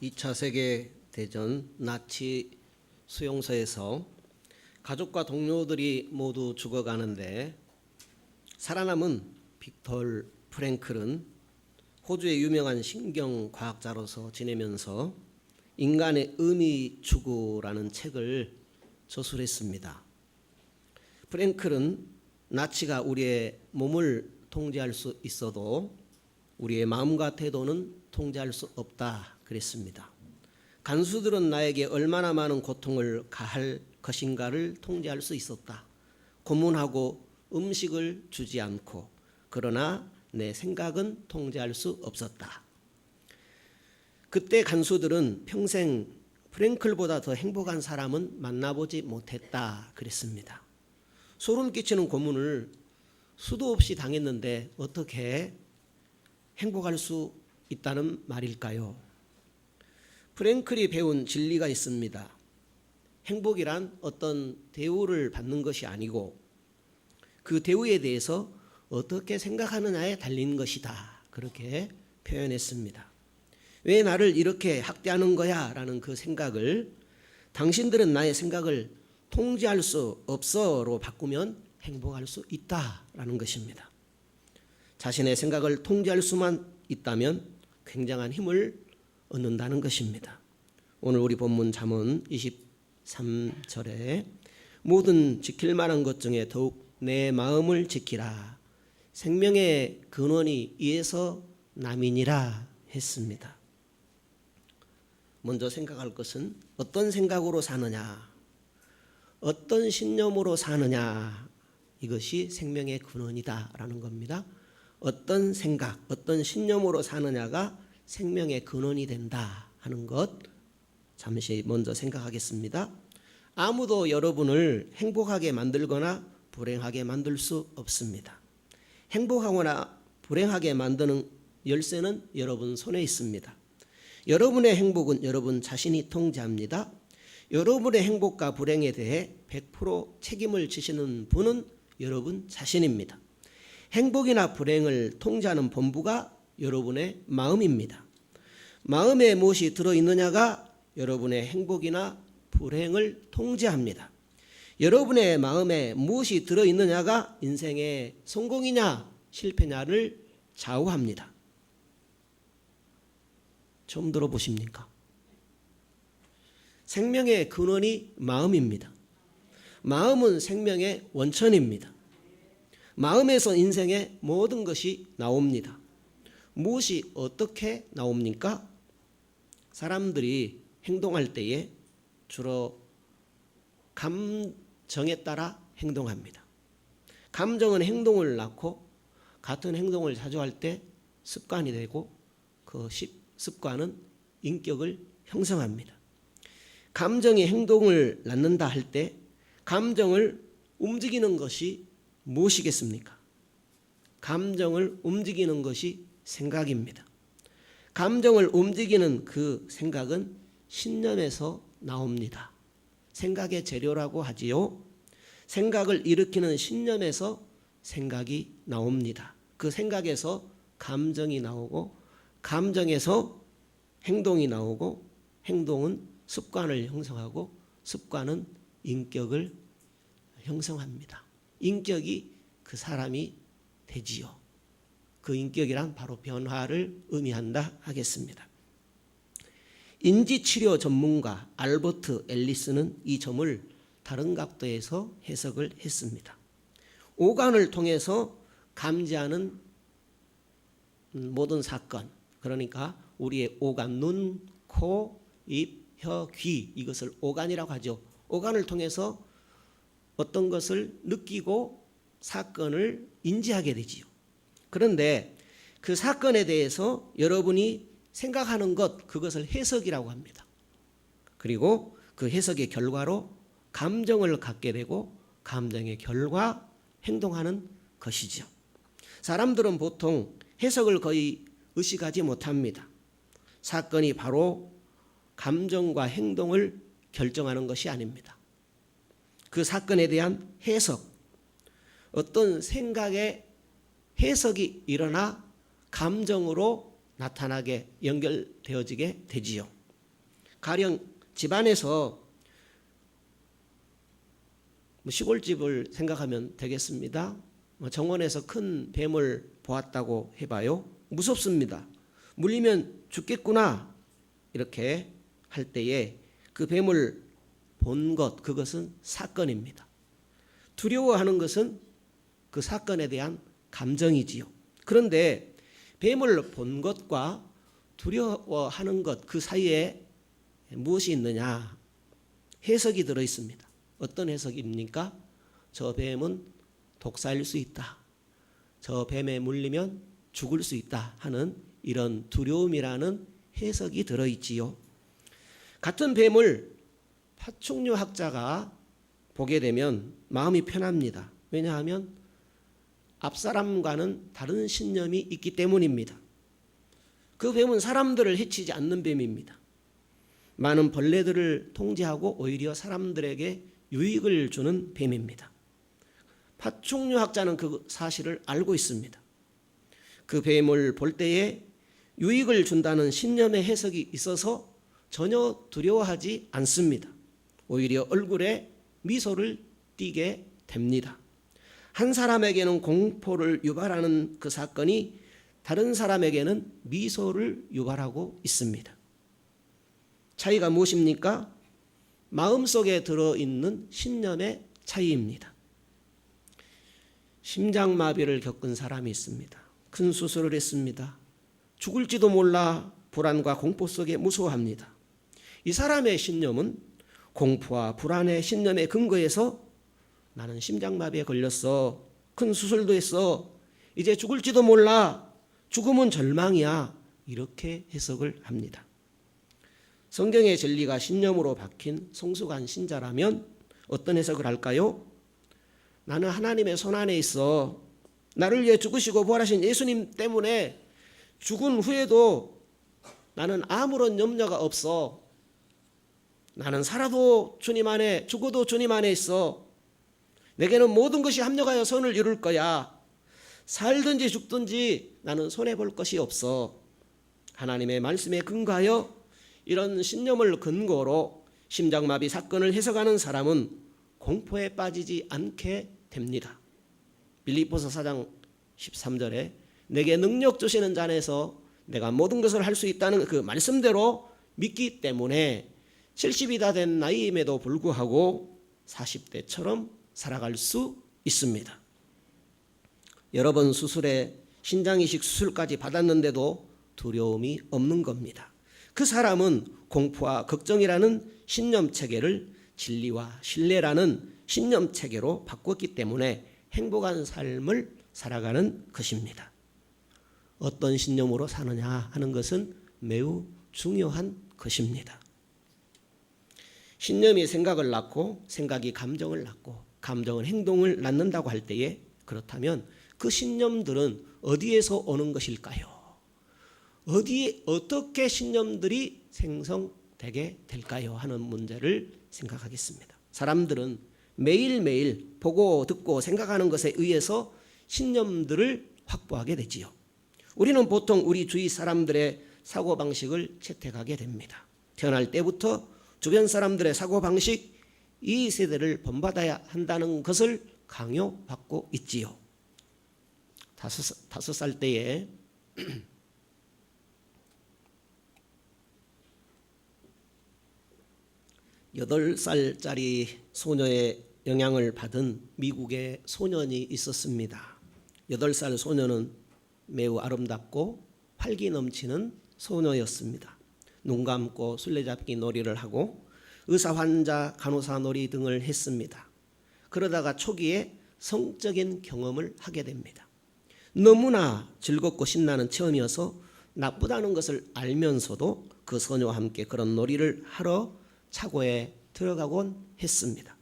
2차 세계대전 나치 수용소에서 가족과 동료들이 모두 죽어가는데 살아남은 빅톨 프랭클은 호주의 유명한 신경과학자로서 지내면서 인간의 의미 추구라는 책을 저술했습니다. 프랭클은 나치가 우리의 몸을 통제할 수 있어도 우리의 마음과 태도는 통제할 수 없다 그랬습니다. 간수들은 나에게 얼마나 많은 고통을 가할 것인가를 통제할 수 있었다. 고문하고 음식을 주지 않고, 그러나 내 생각은 통제할 수 없었다. 그때 간수들은 평생 프랭클보다 더 행복한 사람은 만나보지 못했다 그랬습니다. 소름 끼치는 고문을 수도 없이 당했는데 어떻게 행복할 수 있다는 말일까요? 프랭클이 배운 진리가 있습니다. 행복이란 어떤 대우를 받는 것이 아니고 그 대우에 대해서 어떻게 생각하느냐에 달린 것이다. 그렇게 표현했습니다. 왜 나를 이렇게 학대하는 거야? 라는 그 생각을 당신들은 나의 생각을 통제할 수 없어로 바꾸면 행복할 수 있다라는 것입니다. 자신의 생각을 통제할 수만 있다면 굉장한 힘을 얻는다는 것입니다. 오늘 우리 본문 잠언 23절에 모든 지킬 만한 것 중에 더욱 내 마음을 지키라. 생명의 근원이 이에서 남이니라 했습니다. 먼저 생각할 것은 어떤 생각으로 사느냐, 어떤 신념으로 사느냐, 이것이 생명의 근원이다라는 겁니다. 어떤 생각, 어떤 신념으로 사느냐가 생명의 근원이 된다 하는 것 잠시 먼저 생각하겠습니다. 아무도 여러분을 행복하게 만들거나 불행하게 만들 수 없습니다. 행복하거나 불행하게 만드는 열쇠는 여러분 손에 있습니다. 여러분의 행복은 여러분 자신이 통제합니다. 여러분의 행복과 불행에 대해 100% 책임을 지시는 분은 여러분 자신입니다. 행복이나 불행을 통제하는 본부가 여러분의 마음입니다. 마음에 무엇이 들어있느냐가 여러분의 행복이나 불행을 통제합니다. 여러분의 마음에 무엇이 들어있느냐가 인생의 성공이냐 실패냐를 좌우합니다. 처음 들어보십니까? 생명의 근원이 마음입니다. 마음은 생명의 원천입니다. 마음에서 인생의 모든 것이 나옵니다. 무엇이 어떻게 나옵니까? 사람들이 행동할 때에 주로 감정에 따라 행동합니다. 감정은 행동을 낳고 같은 행동을 자주 할 때 습관이 되고 그 습관은 인격을 형성합니다. 감정이 행동을 낳는다 할 때 감정을 움직이는 것이 무엇이겠습니까? 감정을 움직이는 것이 생각입니다. 감정을 움직이는 그 생각은 신념에서 나옵니다. 생각의 재료라고 하지요. 생각을 일으키는 신념에서 생각이 나옵니다. 그 생각에서 감정이 나오고 감정에서 행동이 나오고 행동은 습관을 형성하고 습관은 인격을 형성합니다. 인격이 그 사람이 되지요. 그 인격이란 바로 변화를 의미한다 하겠습니다. 인지치료 전문가 알버트 앨리스는 이 점을 다른 각도에서 해석을 했습니다. 오감을 통해서 감지하는 모든 사건, 그러니까 우리의 오감, 눈, 코, 입, 혀, 귀, 이것을 오감이라고 하죠. 오감을 통해서 어떤 것을 느끼고 사건을 인지하게 되지요. 그런데 그 사건에 대해서 여러분이 생각하는 것, 그것을 해석이라고 합니다. 그리고 그 해석의 결과로 감정을 갖게 되고 감정의 결과 행동하는 것이죠. 사람들은 보통 해석을 거의 의식하지 못합니다. 사건이 바로 감정과 행동을 결정하는 것이 아닙니다. 그 사건에 대한 해석, 어떤 생각의 해석이 일어나 감정으로 나타나게 연결되어지게 되지요. 가령 집안에서 시골집을 생각하면 되겠습니다. 정원에서 큰 뱀을 보았다고 해봐요. 무섭습니다. 물리면 죽겠구나 이렇게 할 때에 그 뱀을 본 것, 그것은 사건입니다. 두려워하는 것은 그 사건에 대한 감정이지요. 그런데 뱀을 본 것과 두려워하는 것 그 사이에 무엇이 있느냐? 해석이 들어 있습니다. 어떤 해석입니까? 저 뱀은 독사일 수 있다. 저 뱀에 물리면 죽을 수 있다 하는 이런 두려움이라는 해석이 들어 있지요. 같은 뱀을 파충류학자가 보게 되면 마음이 편합니다. 왜냐하면 앞사람과는 다른 신념이 있기 때문입니다. 그 뱀은 사람들을 해치지 않는 뱀입니다. 많은 벌레들을 통제하고 오히려 사람들에게 유익을 주는 뱀입니다. 파충류학자는 그 사실을 알고 있습니다. 그 뱀을 볼 때에 유익을 준다는 신념의 해석이 있어서 전혀 두려워하지 않습니다. 오히려 얼굴에 미소를 띠게 됩니다. 한 사람에게는 공포를 유발하는 그 사건이 다른 사람에게는 미소를 유발하고 있습니다. 차이가 무엇입니까? 마음속에 들어있는 신념의 차이입니다. 심장마비를 겪은 사람이 있습니다. 큰 수술을 했습니다. 죽을지도 몰라 불안과 공포 속에 무서워합니다. 이 사람의 신념은 공포와 불안의 신념에 근거해서 나는 심장마비에 걸렸어. 큰 수술도 했어. 이제 죽을지도 몰라. 죽음은 절망이야. 이렇게 해석을 합니다. 성경의 진리가 신념으로 박힌 성숙한 신자라면 어떤 해석을 할까요? 나는 하나님의 손안에 있어. 나를 위해 죽으시고 부활하신 예수님 때문에 죽은 후에도 나는 아무런 염려가 없어. 나는 살아도 주님 안에, 죽어도 주님 안에 있어. 내게는 모든 것이 합력하여 선을 이룰 거야. 살든지 죽든지 나는 손해볼 것이 없어. 하나님의 말씀에 근거하여 이런 신념을 근거로 심장마비 사건을 해석하는 사람은 공포에 빠지지 않게 됩니다. 빌립보서 4장 13절에 내게 능력 주시는 자 안에서 내가 모든 것을 할 수 있다는 그 말씀대로 믿기 때문에 70이 다 된 나이임에도 불구하고 40대처럼 살아갈 수 있습니다. 여러 번 수술에 신장이식 수술까지 받았는데도 두려움이 없는 겁니다. 그 사람은 공포와 걱정이라는 신념체계를 진리와 신뢰라는 신념체계로 바꿨기 때문에 행복한 삶을 살아가는 것입니다. 어떤 신념으로 사느냐 하는 것은 매우 중요한 것입니다. 신념이 생각을 낳고 생각이 감정을 낳고 감정은 행동을 낳는다고 할 때에 그렇다면 그 신념들은 어디에서 오는 것일까요? 어디에 어떻게 신념들이 생성되게 될까요? 하는 문제를 생각하겠습니다. 사람들은 매일매일 보고 듣고 생각하는 것에 의해서 신념들을 확보하게 되지요. 우리는 보통 우리 주위 사람들의 사고방식을 채택하게 됩니다. 태어날 때부터 주변 사람들의 사고방식, 이 세대를 본받아야 한다는 것을 강요받고 있지요. 5살 때에 8살짜리 소녀의 영향을 받은 미국의 소년이 있었습니다. 8살 소녀는 매우 아름답고 활기 넘치는 소녀였습니다. 눈 감고 술래잡기 놀이를 하고 의사, 환자, 간호사 놀이 등을 했습니다. 그러다가 초기에 성적인 경험을 하게 됩니다. 너무나 즐겁고 신나는 체험이어서 나쁘다는 것을 알면서도 그 소녀와 함께 그런 놀이를 하러 차고에 들어가곤 했습니다.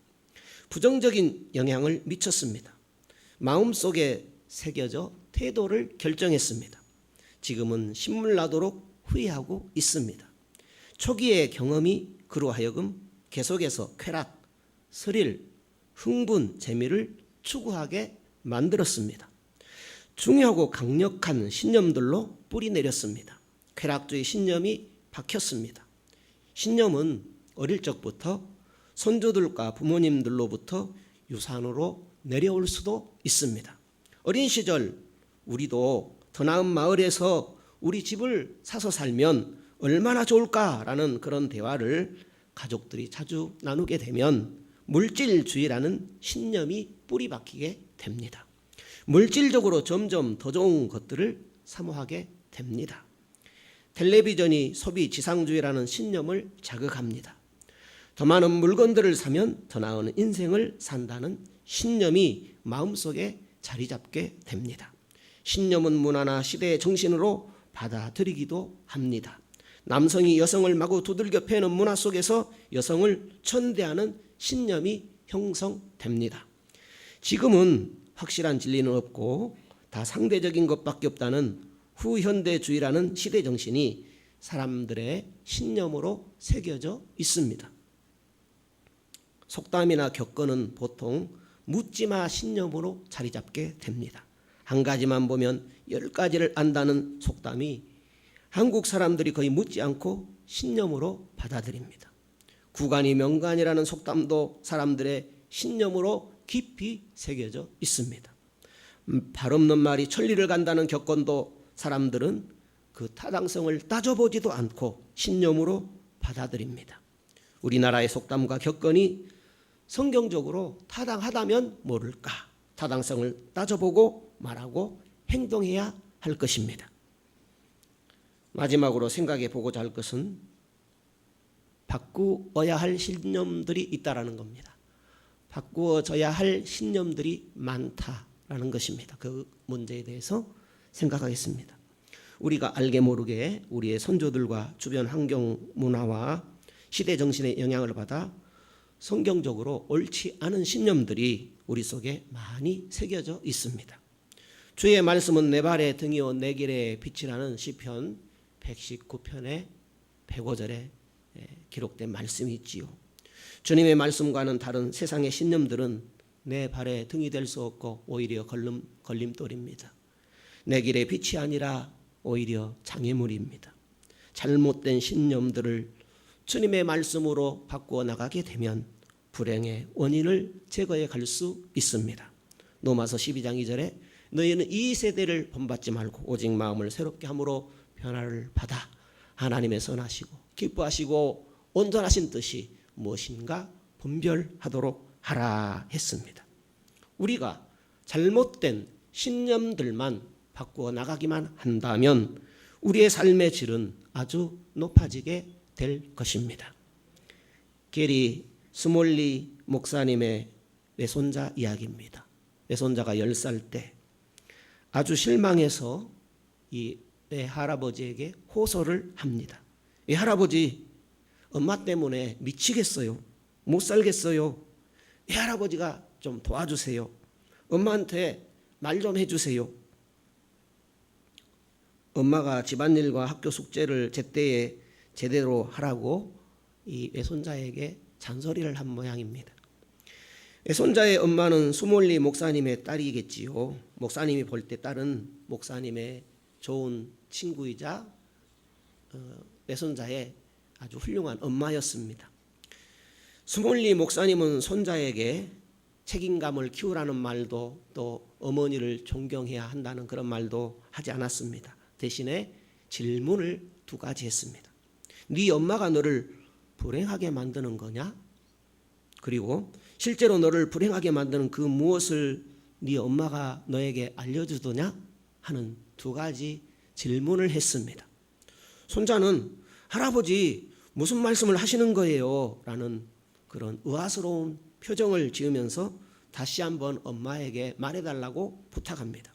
부정적인 영향을 미쳤습니다. 마음속에 새겨져 태도를 결정했습니다. 지금은 신물 나도록 후회하고 있습니다. 초기의 경험이 그로 하여금 계속해서 쾌락, 스릴, 흥분, 재미를 추구하게 만들었습니다. 중요하고 강력한 신념들로 뿌리 내렸습니다. 쾌락주의 신념이 박혔습니다. 신념은 어릴 적부터 손주들과 부모님들로부터 유산으로 내려올 수도 있습니다. 어린 시절 우리도 더 나은 마을에서 우리 집을 사서 살면 얼마나 좋을까라는 그런 대화를 가족들이 자주 나누게 되면 물질주의라는 신념이 뿌리 박히게 됩니다. 물질적으로 점점 더 좋은 것들을 사모하게 됩니다. 텔레비전이 소비 지상주의라는 신념을 자극합니다. 더 많은 물건들을 사면 더 나은 인생을 산다는 신념이 마음속에 자리 잡게 됩니다. 신념은 문화나 시대의 정신으로 받아들이기도 합니다. 남성이 여성을 마구 두들겨 패는 문화 속에서 여성을 천대하는 신념이 형성됩니다. 지금은 확실한 진리는 없고 다 상대적인 것밖에 없다는 후현대주의라는 시대 정신이 사람들의 신념으로 새겨져 있습니다. 속담이나 격언은 보통 묻지마 신념으로 자리 잡게 됩니다. 한 가지만 보면 10가지를 안다는 속담이 한국 사람들이 거의 묻지 않고 신념으로 받아들입니다. 구간이 명간이라는 속담도 사람들의 신념으로 깊이 새겨져 있습니다. 발 없는 말이 천리를 간다는 격언도 사람들은 그 타당성을 따져보지도 않고 신념으로 받아들입니다. 우리나라의 속담과 격언이 성경적으로 타당하다면 모를까? 타당성을 따져보고 말하고 행동해야 할 것입니다. 마지막으로 생각해 보고자 할 것은 바꾸어야 할 신념들이 있다라는 겁니다. 바꾸어져야 할 신념들이 많다라는 것입니다. 그 문제에 대해서 생각하겠습니다. 우리가 알게 모르게 우리의 선조들과 주변 환경 문화와 시대 정신의 영향을 받아 성경적으로 옳지 않은 신념들이 우리 속에 많이 새겨져 있습니다. 주의 말씀은 내 발의 등이요 내 길의 빛이라는 시편 119편의 105절에 기록된 말씀이 있지요. 주님의 말씀과는 다른 세상의 신념들은 내 발의 등이 될 수 없고 오히려 걸림돌입니다. 내 길의 빛이 아니라 오히려 장애물입니다. 잘못된 신념들을 주님의 말씀으로 바꾸어 나가게 되면 불행의 원인을 제거해 갈 수 있습니다. 로마서 12장 2절에 너희는 이 세대를 본받지 말고 오직 마음을 새롭게 함으로 변화를 받아 하나님의 선하시고 기뻐하시고 온전하신 뜻이 무엇인가 분별하도록 하라 했습니다. 우리가 잘못된 신념들만 바꾸어 나가기만 한다면 우리의 삶의 질은 아주 높아지게 될 것입니다. 게리 스몰리 목사님의 외손자 이야기입니다. 외손자가 10살 때 아주 실망해서 이 외할아버지에게 호소를 합니다. 외할아버지, 엄마 때문에 미치겠어요. 못 살겠어요. 외할아버지가 좀 도와주세요. 엄마한테 말 좀 해주세요. 엄마가 집안일과 학교 숙제를 제때에 제대로 하라고 이 외손자에게 잔소리를 한 모양입니다. 외손자의 엄마는 수몰리 목사님의 딸이겠지요. 목사님이 볼 때 딸은 목사님의 좋은 친구이자 외손자의 아주 훌륭한 엄마였습니다. 수몰리 목사님은 손자에게 책임감을 키우라는 말도 또 어머니를 존경해야 한다는 그런 말도 하지 않았습니다. 대신에 질문을 2가지 했습니다. 네 엄마가 너를 불행하게 만드는 거냐? 그리고 실제로 너를 불행하게 만드는 그 무엇을 네 엄마가 너에게 알려주더냐? 하는 2가지 질문을 했습니다. 손자는 할아버지 무슨 말씀을 하시는 거예요? 라는 그런 의아스러운 표정을 지으면서 다시 한번 엄마에게 말해달라고 부탁합니다.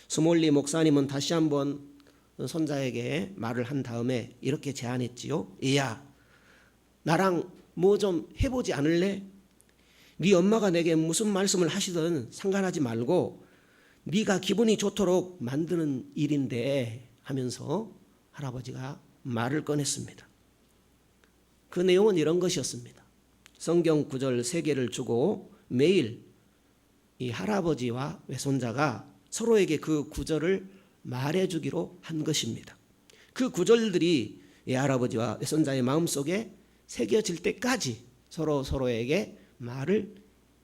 스몰리 목사님은 다시 한번 손자에게 말을 한 다음에 이렇게 제안했지요. 얘야, 나랑 뭐 좀 해보지 않을래? 네 엄마가 내게 무슨 말씀을 하시든 상관하지 말고 네가 기분이 좋도록 만드는 일인데 하면서 할아버지가 말을 꺼냈습니다. 그 내용은 이런 것이었습니다. 성경 구절 3개를 주고 매일 이 할아버지와 외손자가 서로에게 그 구절을 말해주기로 한 것입니다. 그 구절들이 이 할아버지와 외손자의 마음속에 새겨질 때까지 서로에게 말을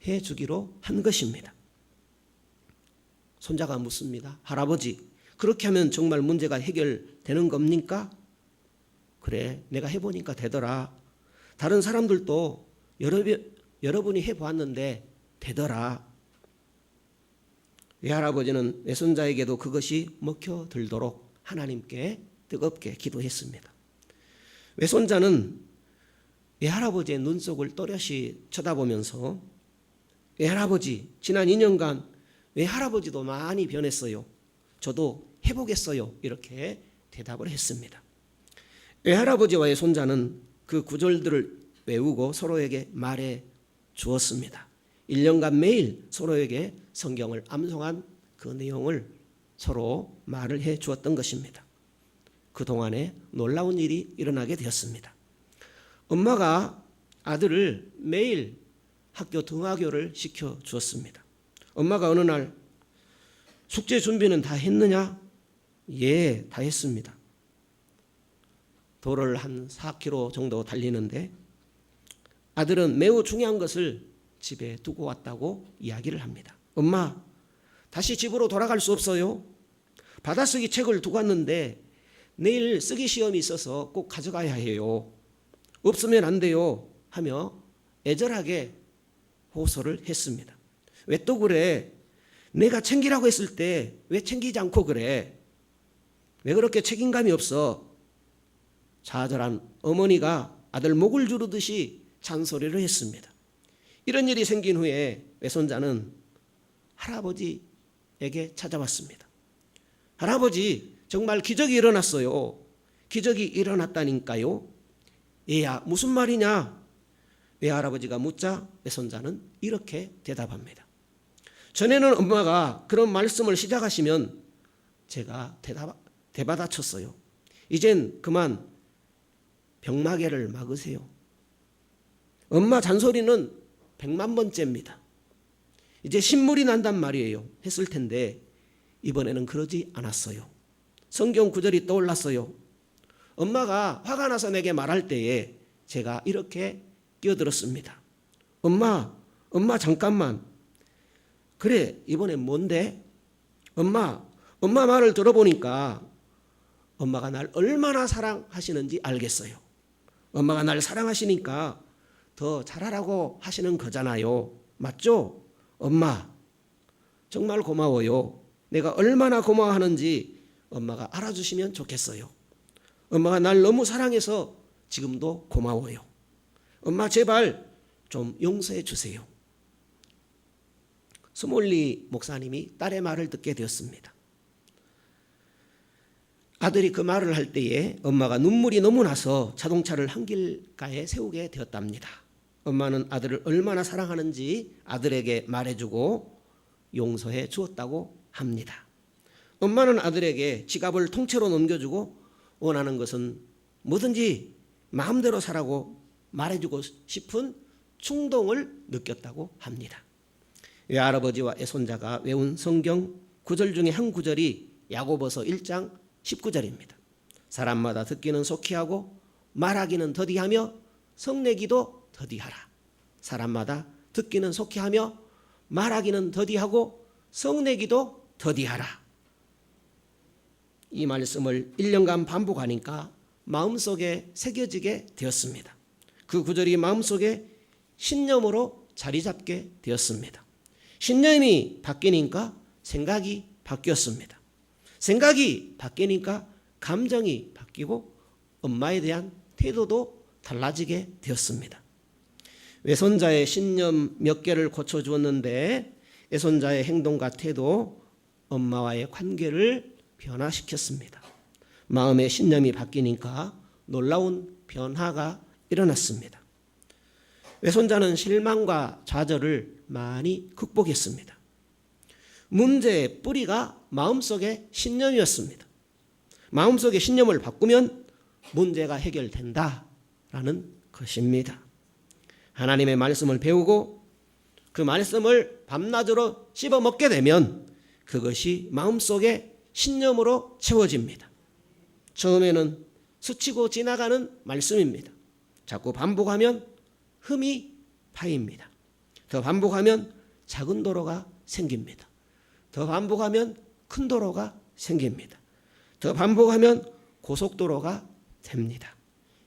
해주기로 한 것입니다. 손자가 묻습니다. 할아버지, 그렇게 하면 정말 문제가 해결되는 겁니까? 그래, 내가 해보니까 되더라. 다른 사람들도 여러분이 해보았는데 되더라. 외할아버지는 외손자에게도 그것이 먹혀들도록 하나님께 뜨겁게 기도했습니다. 외손자는 외할아버지의 눈 속을 또렷이 쳐다보면서 외할아버지, 지난 2년간 외할아버지도 많이 변했어요. 저도 해보겠어요. 이렇게 대답을 했습니다. 외할아버지와의 손자는 그 구절들을 외우고 서로에게 말해 주었습니다. 1년간 매일 서로에게 성경을 암송한 그 내용을 서로 말을 해 주었던 것입니다. 그동안에 놀라운 일이 일어나게 되었습니다. 엄마가 아들을 매일 학교 등하교를 시켜 주었습니다. 엄마가 어느 날 숙제 준비는 다 했느냐? 예, 다 했습니다. 도로를 한 4km 정도 달리는데 아들은 매우 중요한 것을 집에 두고 왔다고 이야기를 합니다. 엄마, 다시 집으로 돌아갈 수 없어요. 받아쓰기 책을 두고 왔는데 내일 쓰기 시험이 있어서 꼭 가져가야 해요. 없으면 안 돼요. 하며 애절하게 호소를 했습니다. 왜 또 그래? 내가 챙기라고 했을 때 왜 챙기지 않고 그래? 왜 그렇게 책임감이 없어? 좌절한 어머니가 아들 목을 조르듯이 잔소리를 했습니다. 이런 일이 생긴 후에 외손자는 할아버지에게 찾아왔습니다. 할아버지, 정말 기적이 일어났어요. 기적이 일어났다니까요. 얘야, 무슨 말이냐? 외할아버지가 묻자 외손자는 이렇게 대답합니다. 전에는 엄마가 그런 말씀을 시작하시면 제가 대받아쳤어요. 이젠 그만 병마개를 막으세요. 엄마 잔소리는 100만 번째입니다. 이제 신물이 난단 말이에요. 했을 텐데 이번에는 그러지 않았어요. 성경 구절이 떠올랐어요. 엄마가 화가 나서 내게 말할 때에 제가 이렇게 끼어들었습니다. 엄마 잠깐만. 그래, 이번엔 뭔데? 엄마 말을 들어보니까 엄마가 날 얼마나 사랑하시는지 알겠어요. 엄마가 날 사랑하시니까 더 잘하라고 하시는 거잖아요. 맞죠? 엄마, 정말 고마워요. 내가 얼마나 고마워하는지 엄마가 알아주시면 좋겠어요. 엄마가 날 너무 사랑해서 지금도 고마워요. 엄마, 제발 좀 용서해 주세요. 스몰리 목사님이 딸의 말을 듣게 되었습니다. 아들이 그 말을 할 때에 엄마가 눈물이 너무 나서 자동차를 한길가에 세우게 되었답니다. 엄마는 아들을 얼마나 사랑하는지 아들에게 말해주고 용서해 주었다고 합니다. 엄마는 아들에게 지갑을 통째로 넘겨주고 원하는 것은 뭐든지 마음대로 사라고 말해주고 싶은 충동을 느꼈다고 합니다. 외할아버지와 외손자가 외운 성경 구절 중에 한 구절이 야고보서 1장 19절입니다. 사람마다 듣기는 속히 하고 말하기는 더디하며 성내기도 더디하라. 사람마다 듣기는 속히 하며 말하기는 더디하고 성내기도 더디하라. 이 말씀을 1년간 반복하니까 마음속에 새겨지게 되었습니다. 그 구절이 마음속에 신념으로 자리 잡게 되었습니다. 신념이 바뀌니까 생각이 바뀌었습니다. 생각이 바뀌니까 감정이 바뀌고 엄마에 대한 태도도 달라지게 되었습니다. 외손자의 신념 몇 개를 고쳐주었는데 외손자의 행동과 태도, 엄마와의 관계를 변화시켰습니다. 마음의 신념이 바뀌니까 놀라운 변화가 일어났습니다. 외손자는 실망과 좌절을 많이 극복했습니다. 문제의 뿌리가 마음속의 신념이었습니다. 마음속의 신념을 바꾸면 문제가 해결된다라는 것입니다. 하나님의 말씀을 배우고 그 말씀을 밤낮으로 씹어 먹게 되면 그것이 마음속의 신념으로 채워집니다. 처음에는 스치고 지나가는 말씀입니다. 자꾸 반복하면 흠이 파입니다. 더 반복하면 작은 도로가 생깁니다. 더 반복하면 큰 도로가 생깁니다. 더 반복하면 고속도로가 됩니다.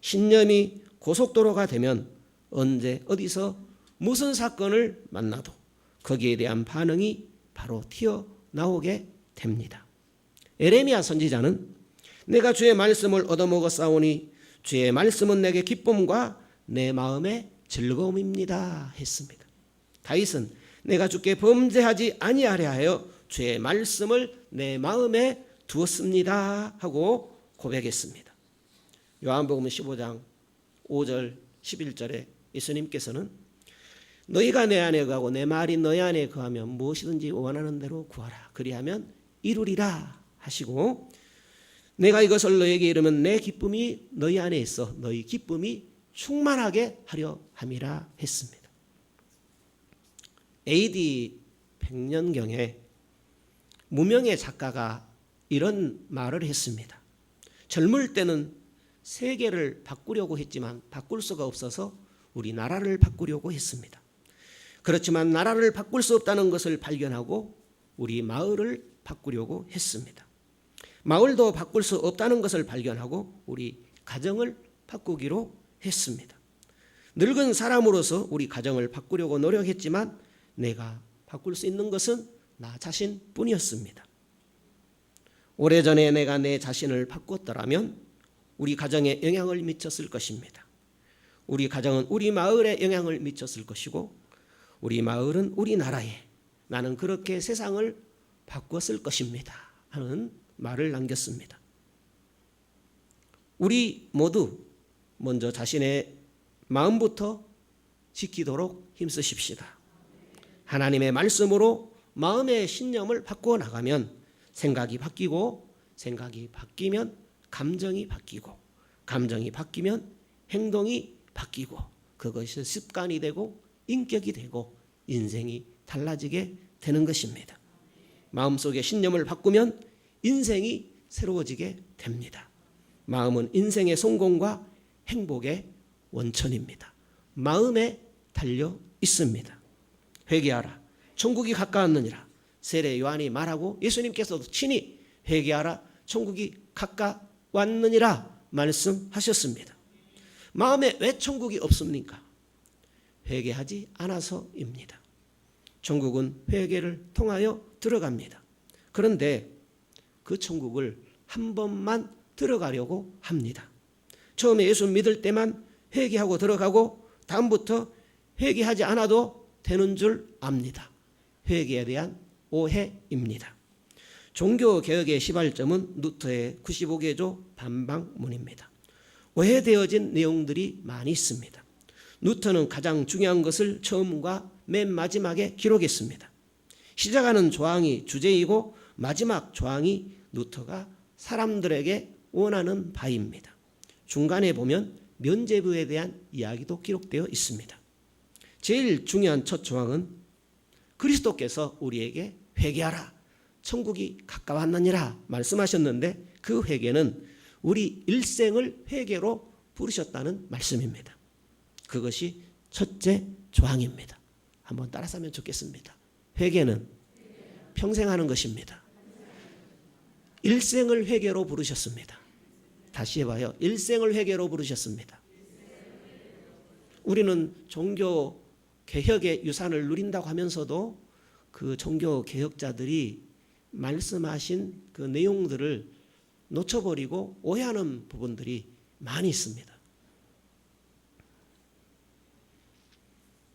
신념이 고속도로가 되면 언제 어디서 무슨 사건을 만나도 거기에 대한 반응이 바로 튀어나오게 됩니다. 에레미야 선지자는 내가 주의 말씀을 얻어먹었사오니 주의 말씀은 내게 기쁨과 내 마음의 즐거움입니다 했습니다. 다윗은 내가 주께 범죄하지 아니하려 하여 주의 말씀을 내 마음에 두었습니다 하고 고백했습니다. 요한복음 15장 5절 11절에 예수님께서는 너희가 내 안에 거하고 내 말이 너희 안에 거하면 무엇이든지 원하는 대로 구하라 그리하면 이루리라 하시고 내가 이것을 너희에게 이르면 내 기쁨이 너희 안에 있어 너희 기쁨이 충만하게 하려 함이라 했습니다. AD 100년경에 무명의 작가가 이런 말을 했습니다. 젊을 때는 세계를 바꾸려고 했지만 바꿀 수가 없어서 우리 나라를 바꾸려고 했습니다. 그렇지만 나라를 바꿀 수 없다는 것을 발견하고 우리 마을을 바꾸려고 했습니다. 마을도 바꿀 수 없다는 것을 발견하고 우리 가정을 바꾸기로 했습니다. 늙은 사람으로서 우리 가정을 바꾸려고 노력했지만 내가 바꿀 수 있는 것은 나 자신뿐이었습니다. 오래전에 내가 내 자신을 바꿨더라면 우리 가정에 영향을 미쳤을 것입니다. 우리 가정은 우리 마을에 영향을 미쳤을 것이고 우리 마을은 우리나라에 나는 그렇게 세상을 바꿨을 것입니다 하는 말을 남겼습니다. 우리 모두 먼저 자신의 마음부터 지키도록 힘쓰십시다. 하나님의 말씀으로 마음의 신념을 바꾸어 나가면 생각이 바뀌고 생각이 바뀌면 감정이 바뀌고 감정이 바뀌면 행동이 바뀌고 그것이 습관이 되고 인격이 되고 인생이 달라지게 되는 것입니다. 마음속의 신념을 바꾸면 인생이 새로워지게 됩니다. 마음은 인생의 성공과 행복의 원천입니다. 마음에 달려 있습니다. 회개하라 천국이 가까웠느니라 세례 요한이 말하고 예수님께서도 친히 회개하라 천국이 가까웠느니라 말씀하셨습니다. 마음에 왜 천국이 없습니까? 회개하지 않아서입니다. 천국은 회개를 통하여 들어갑니다. 그런데 그 천국을 한 번만 들어가려고 합니다. 처음에 예수 믿을 때만 회개하고 들어가고 다음부터 회개하지 않아도 되는 줄 압니다. 회개에 대한 오해입니다. 종교개혁의 시발점은 루터의 95개조 반박문입니다. 오해되어진 내용들이 많이 있습니다. 루터는 가장 중요한 것을 처음과 맨 마지막에 기록했습니다. 시작하는 조항이 주제이고 마지막 조항이 루터가 사람들에게 원하는 바입니다. 중간에 보면 면죄부에 대한 이야기도 기록되어 있습니다. 제일 중요한 첫 조항은 그리스도께서 우리에게 회개하라 천국이 가까웠느니라 말씀하셨는데 그 회개는 우리 일생을 회개로 부르셨다는 말씀입니다. 그것이 첫째 조항입니다. 한번 따라서 하면 좋겠습니다. 회개는 평생 하는 것입니다. 일생을 회개로 부르셨습니다. 다시 해봐요. 일생을 회개로 부르셨습니다. 우리는 종교 개혁의 유산을 누린다고 하면서도 그 종교 개혁자들이 말씀하신 그 내용들을 놓쳐버리고 오해하는 부분들이 많이 있습니다.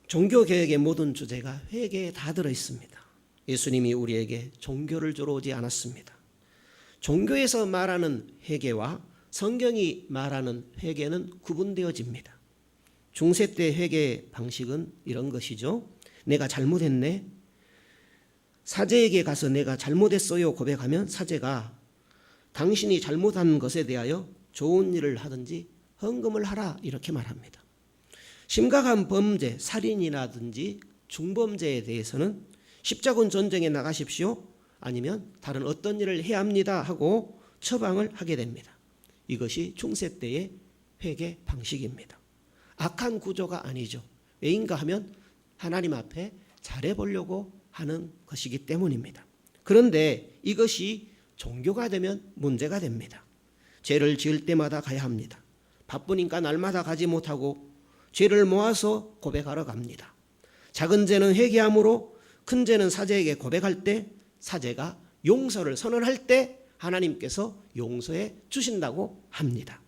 종교개혁의 모든 주제가 회개에 다 들어있습니다. 예수님이 우리에게 종교를 주러 오지 않았습니다. 종교에서 말하는 회개와 성경이 말하는 회개는 구분되어집니다. 중세 때 회개 방식은 이런 것이죠. 내가 잘못했네. 사제에게 가서 내가 잘못했어요 고백하면 사제가 당신이 잘못한 것에 대하여 좋은 일을 하든지 헌금을 하라 이렇게 말합니다. 심각한 범죄, 살인이라든지 중범죄에 대해서는 십자군 전쟁에 나가십시오. 아니면 다른 어떤 일을 해야 합니다 하고 처방을 하게 됩니다. 이것이 중세 때의 회개 방식입니다. 악한 구조가 아니죠. 왜인가 하면 하나님 앞에 잘해보려고 하는 것이기 때문입니다. 그런데 이것이 종교가 되면 문제가 됩니다. 죄를 지을 때마다 가야 합니다. 바쁘니까 날마다 가지 못하고 죄를 모아서 고백하러 갑니다. 작은 죄는 회개함으로 큰 죄는 사제에게 고백할 때 사제가 용서를 선언할 때 하나님께서 용서해 주신다고 합니다.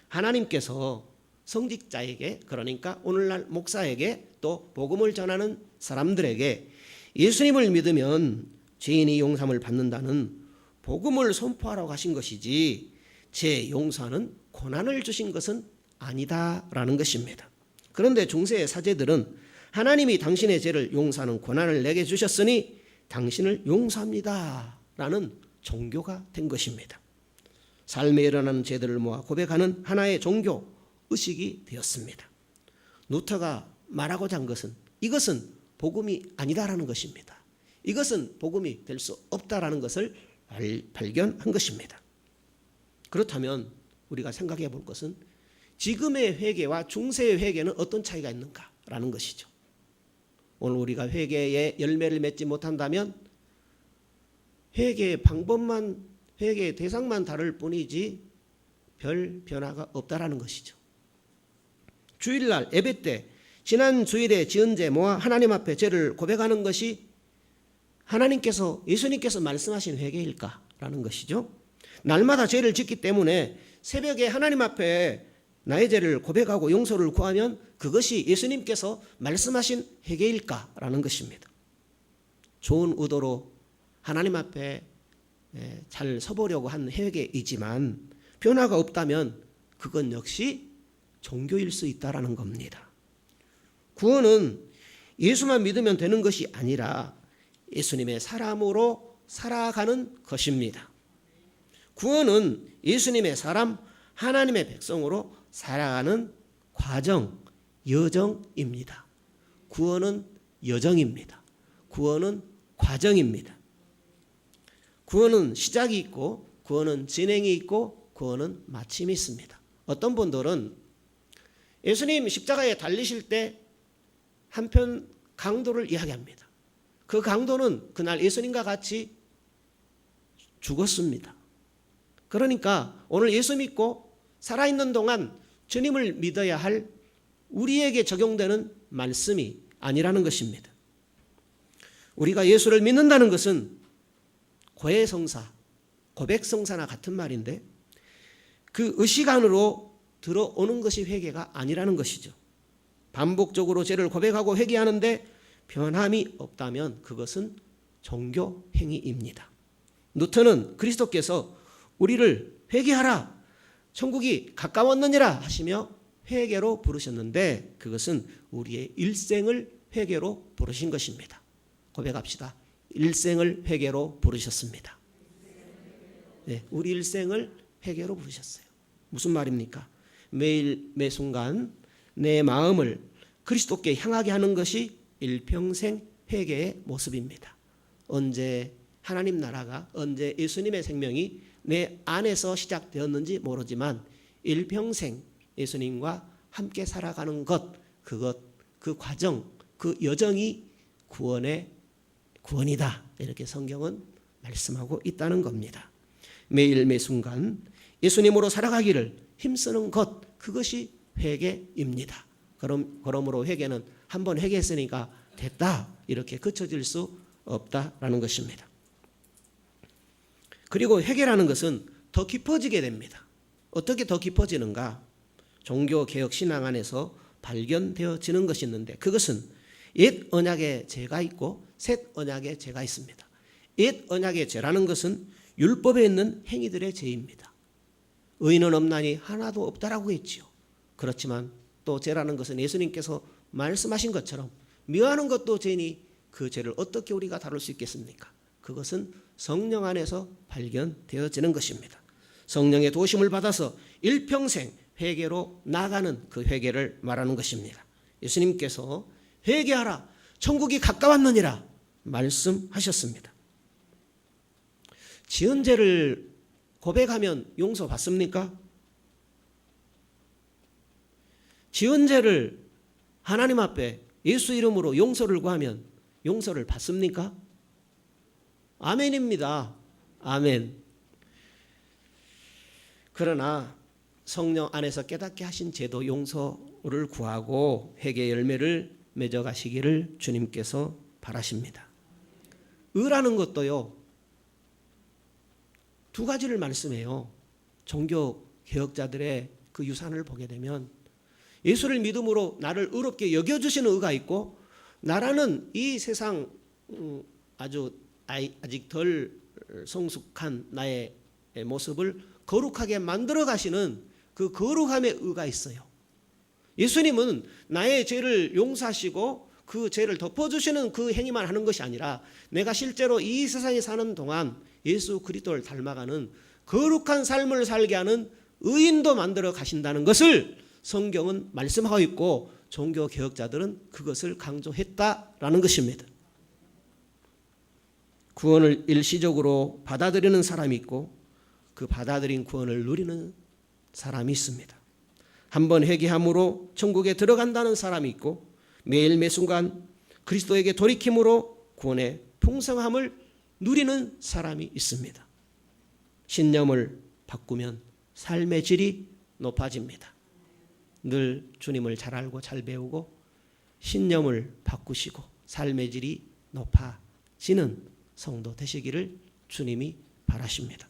하나님께서 성직자에게, 그러니까 오늘날 목사에게, 또 복음을 전하는 사람들에게 예수님을 믿으면 죄인이 용서함을 받는다는 복음을 선포하라고 하신 것이지 죄 용서하는 고난을 주신 것은 아니다라는 것입니다. 그런데 중세의 사제들은 하나님이 당신의 죄를 용서하는 고난을 내게 주셨으니 당신을 용서합니다 라는 종교가 된 것입니다. 삶에 일어나는 죄들을 모아 고백하는 하나의 종교 의식이 되었습니다. 루터가 말하고자 한 것은 이것은 복음이 아니다라는 것입니다. 이것은 복음이 될 수 없다라는 것을 발견한 것입니다. 그렇다면 우리가 생각해 볼 것은 지금의 회개와 중세의 회개는 어떤 차이가 있는가라는 것이죠. 오늘 우리가 회개의 열매를 맺지 못한다면 회개의 방법만, 회개의 대상만 다를 뿐이지 별 변화가 없다라는 것이죠. 주일날 예배 때 지난 주일에 지은 죄 모아 하나님 앞에 죄를 고백하는 것이 하나님께서, 예수님께서 말씀하신 회개일까라는 것이죠. 날마다 죄를 짓기 때문에 새벽에 하나님 앞에 나의 죄를 고백하고 용서를 구하면 그것이 예수님께서 말씀하신 회개일까라는 것입니다. 좋은 의도로 하나님 앞에 잘 서보려고 한 회개이지만 변화가 없다면 그건 역시 종교일 수 있다라는 겁니다. 구원은 예수만 믿으면 되는 것이 아니라 예수님의 사람으로 살아가는 것입니다. 구원은 예수님의 사람, 하나님의 백성으로 살아가는 과정, 여정입니다. 구원은 여정입니다. 구원은 과정입니다. 구원은 시작이 있고, 구원은 진행이 있고, 구원은 마침이 있습니다. 어떤 분들은 예수님 십자가에 달리실 때 한편 강도를 이야기합니다. 그 강도는 그날 예수님과 같이 죽었습니다. 그러니까 오늘 예수 믿고 살아있는 동안 주님을 믿어야 할 우리에게 적용되는 말씀이 아니라는 것입니다. 우리가 예수를 믿는다는 것은 고해성사, 고백성사나 같은 말인데 그 의식 안으로 들어오는 것이 회개가 아니라는 것이죠. 반복적으로 죄를 고백하고 회개하는데 변함이 없다면 그것은 종교 행위입니다. 누턴은 그리스도께서 우리를 회개하라, 천국이 가까웠느니라 하시며 회개로 부르셨는데 그것은 우리의 일생을 회개로 부르신 것입니다. 고백합시다. 일생을 회개로 부르셨습니다. 네, 우리 일생을 회개로 부르셨어요. 무슨 말입니까? 매일 매순간 내 마음을 그리스도께 향하게 하는 것이 일평생 회개의 모습입니다. 언제 하나님 나라가, 언제 예수님의 생명이 내 안에서 시작되었는지 모르지만 일평생 예수님과 함께 살아가는 것, 그 과정, 그 여정이 구원이다. 이렇게 성경은 말씀하고 있다는 겁니다. 매일 매순간 예수님으로 살아가기를 힘쓰는 것, 그것이 회개입니다. 그러므로 회개는 한번 회개했으니까 됐다, 이렇게 그쳐질 수 없다라는 것입니다. 그리고 회개라는 것은 더 깊어지게 됩니다. 어떻게 더 깊어지는가? 종교개혁 신앙 안에서 발견되어지는 것이 있는데 그것은 옛 언약의 죄가 있고 새 언약의 죄가 있습니다. 옛 언약의 죄라는 것은 율법에 있는 행위들의 죄입니다. 의인은 없나니 하나도 없다라고 했지요. 그렇지만 또 죄라는 것은 예수님께서 말씀하신 것처럼 미워하는 것도 죄니 그 죄를 어떻게 우리가 다룰 수 있겠습니까? 그것은 성령 안에서 발견되어지는 것입니다. 성령의 도심을 받아서 일평생 회개로 나가는 그 회개를 말하는 것입니다. 예수님께서 회개하라, 천국이 가까웠느니라 말씀하셨습니다. 지은 죄를 고백하면 용서받습니까? 지은 죄를 하나님 앞에 예수 이름으로 용서를 구하면 용서를 받습니까? 아멘입니다. 아멘. 그러나 성령 안에서 깨닫게 하신 죄도 용서를 구하고 회개 열매를 맺어가시기를 주님께서 바라십니다. 의라는 것도요, 두 가지를 말씀해요. 종교 개혁자들의 그 유산을 보게 되면 예수를 믿음으로 나를 의롭게 여겨주시는 의가 있고, 나라는 이 세상 아직 덜 성숙한 나의 모습을 거룩하게 만들어 가시는 그 거룩함의 의가 있어요. 예수님은 나의 죄를 용서하시고 그 죄를 덮어주시는 그 행위만 하는 것이 아니라 내가 실제로 이 세상에 사는 동안 예수 그리스도를 닮아가는 거룩한 삶을 살게 하는 의인도 만들어 가신다는 것을 성경은 말씀하고 있고, 종교 개혁자들은 그것을 강조했다라는 것입니다. 구원을 일시적으로 받아들이는 사람이 있고 그 받아들인 구원을 누리는 사람이 있습니다. 한번 회개함으로 천국에 들어간다는 사람이 있고, 매일 매순간 그리스도에게 돌이킴으로 구원의 풍성함을 누리는 사람이 있습니다. 신념을 바꾸면 삶의 질이 높아집니다. 늘 주님을 잘 알고 잘 배우고 신념을 바꾸시고 삶의 질이 높아지는 성도 되시기를 주님이 바라십니다.